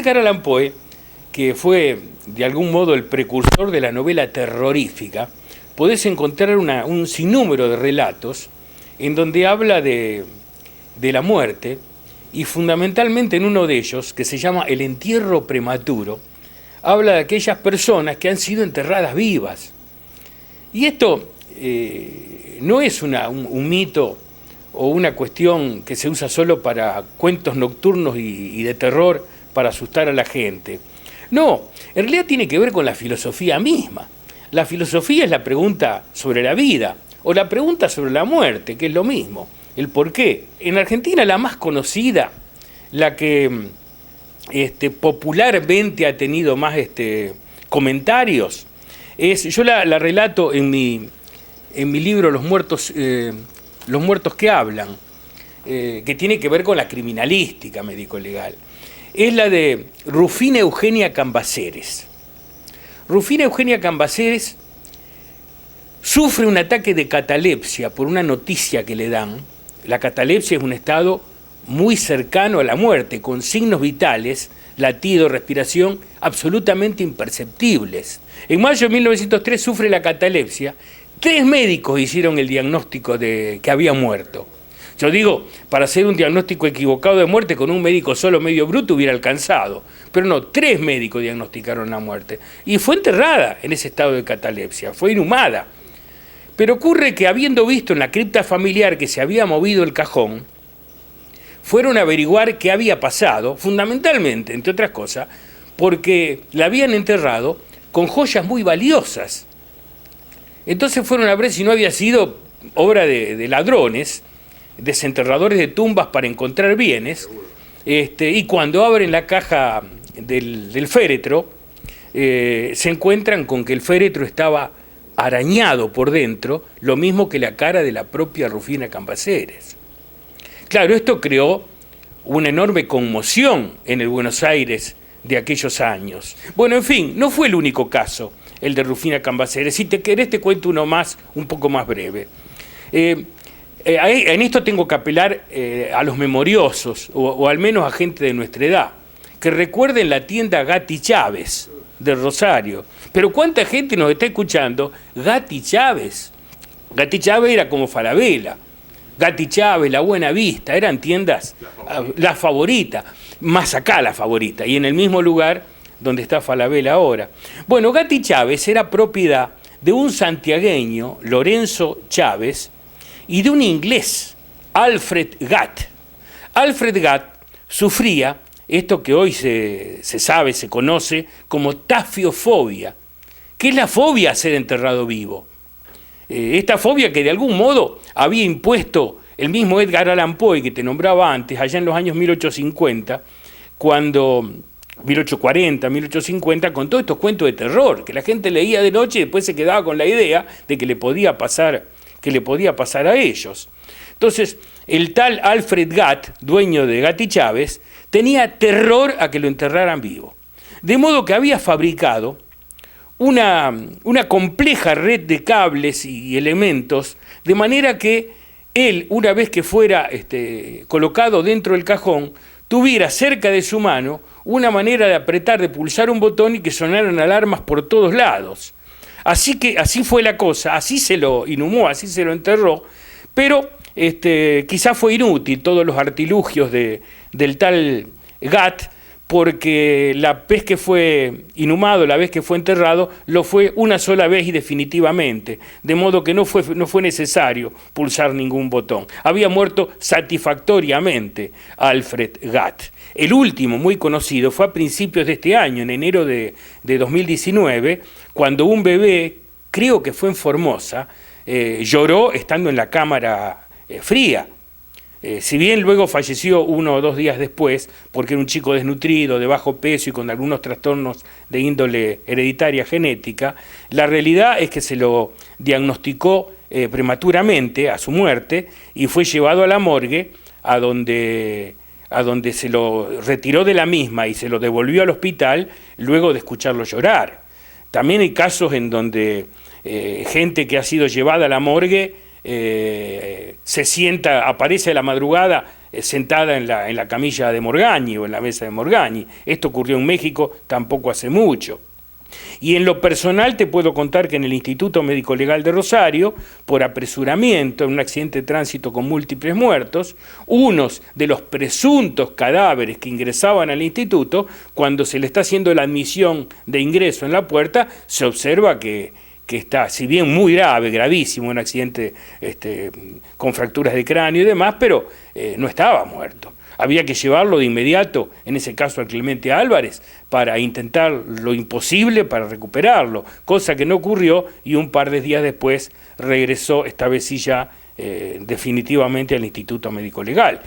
Edgar Allan Poe, que fue de algún modo el precursor de la novela terrorífica, podés encontrar un sinnúmero de relatos en donde habla de la muerte, y fundamentalmente en uno de ellos, que se llama El entierro prematuro, habla de aquellas personas que han sido enterradas vivas. Y esto no es un mito o una cuestión que se usa solo para cuentos nocturnos y de terror para asustar a la gente. No, en realidad tiene que ver con la filosofía misma. La filosofía es la pregunta sobre la vida o la pregunta sobre la muerte, que es lo mismo, el por qué. En Argentina la más conocida, la que popularmente ha tenido más comentarios, yo la relato en mi libro Los muertos que hablan, que tiene que ver con la criminalística médico-legal. Es la de Rufina Eugenia Cambaceres. Rufina Eugenia Cambaceres sufre un ataque de catalepsia por una noticia que le dan. La catalepsia es un estado muy cercano a la muerte, con signos vitales, latido, respiración, absolutamente imperceptibles. En mayo de 1903 sufre la catalepsia. 3 médicos hicieron el diagnóstico de que había muerto. Yo digo, para hacer un diagnóstico equivocado de muerte, con un médico solo medio bruto hubiera alcanzado. Pero no, 3 médicos diagnosticaron la muerte. Y fue enterrada en ese estado de catalepsia, fue inhumada. Pero ocurre que, habiendo visto en la cripta familiar que se había movido el cajón, fueron a averiguar qué había pasado, fundamentalmente, entre otras cosas, porque la habían enterrado con joyas muy valiosas. Entonces fueron a ver si no había sido obra de ladrones, desenterradores de tumbas para encontrar bienes, y cuando abren la caja del féretro, se encuentran con que el féretro estaba arañado por dentro, lo mismo que la cara de la propia Rufina Cambaceres. Claro, esto creó una enorme conmoción en el Buenos Aires de aquellos años. Bueno, en fin, no fue el único caso, el de Rufina Cambaceres. Si te querés te cuento uno más, un poco más breve. En esto tengo que apelar a los memoriosos, o al menos a gente de nuestra edad, que recuerden la tienda Gatti Chávez de Rosario. Pero ¿cuánta gente nos está escuchando? Gatti Chávez. Gatti Chávez era como Falabella. Gatti Chávez, La Buena Vista, eran tiendas, la Favorita, más acá La Favorita, y en el mismo lugar donde está Falabella ahora. Bueno, Gatti Chávez era propiedad de un santiagueño, Lorenzo Chávez, y de un inglés, Alfred Gatt. Alfred Gatt sufría esto que hoy se sabe, se conoce como tafiofobia, que es la fobia a ser enterrado vivo. Esta fobia que de algún modo había impuesto el mismo Edgar Allan Poe, que te nombraba antes, allá en los años 1850, 1840, 1850, con todos estos cuentos de terror, que la gente leía de noche y después se quedaba con la idea de que le podía pasar a ellos. Entonces, el tal Alfred Gatt, dueño de Gatti Chávez, tenía terror a que lo enterraran vivo. De modo que había fabricado una compleja red de cables y elementos, de manera que él, una vez que fuera colocado dentro del cajón, tuviera cerca de su mano una manera de apretar, de pulsar un botón y que sonaran alarmas por todos lados. Así fue la cosa, así se lo inhumó, así se lo enterró, pero quizás fue inútil todos los artilugios del tal Gatt, porque la vez que fue inhumado, la vez que fue enterrado, lo fue una sola vez y definitivamente, de modo que no fue necesario pulsar ningún botón. Había muerto satisfactoriamente Alfred Gatt. El último, muy conocido, fue a principios de este año, en enero de 2019, cuando un bebé, creo que fue en Formosa, lloró estando en la cámara fría. Si bien luego falleció 1 o 2 días después, porque era un chico desnutrido, de bajo peso y con algunos trastornos de índole hereditaria genética, la realidad es que se lo diagnosticó prematuramente a su muerte y fue llevado a la morgue, a donde se lo retiró de la misma y se lo devolvió al hospital luego de escucharlo llorar. También hay casos en donde gente que ha sido llevada a la morgue se sienta, aparece a la madrugada sentada en la camilla de Morgagni o en la mesa de Morgagni. Esto ocurrió en México tampoco hace mucho. Y en lo personal te puedo contar que en el Instituto Médico Legal de Rosario, por apresuramiento, en un accidente de tránsito con múltiples muertos, unos de los presuntos cadáveres que ingresaban al instituto, cuando se le está haciendo la admisión de ingreso en la puerta, se observa que está, si bien muy grave, gravísimo, un accidente con fracturas de cráneo y demás, pero no estaba muerto. Había que llevarlo de inmediato, en ese caso al Clemente Álvarez, para intentar lo imposible para recuperarlo, cosa que no ocurrió y un par de días después regresó, esta vez sí ya definitivamente al Instituto Médico Legal.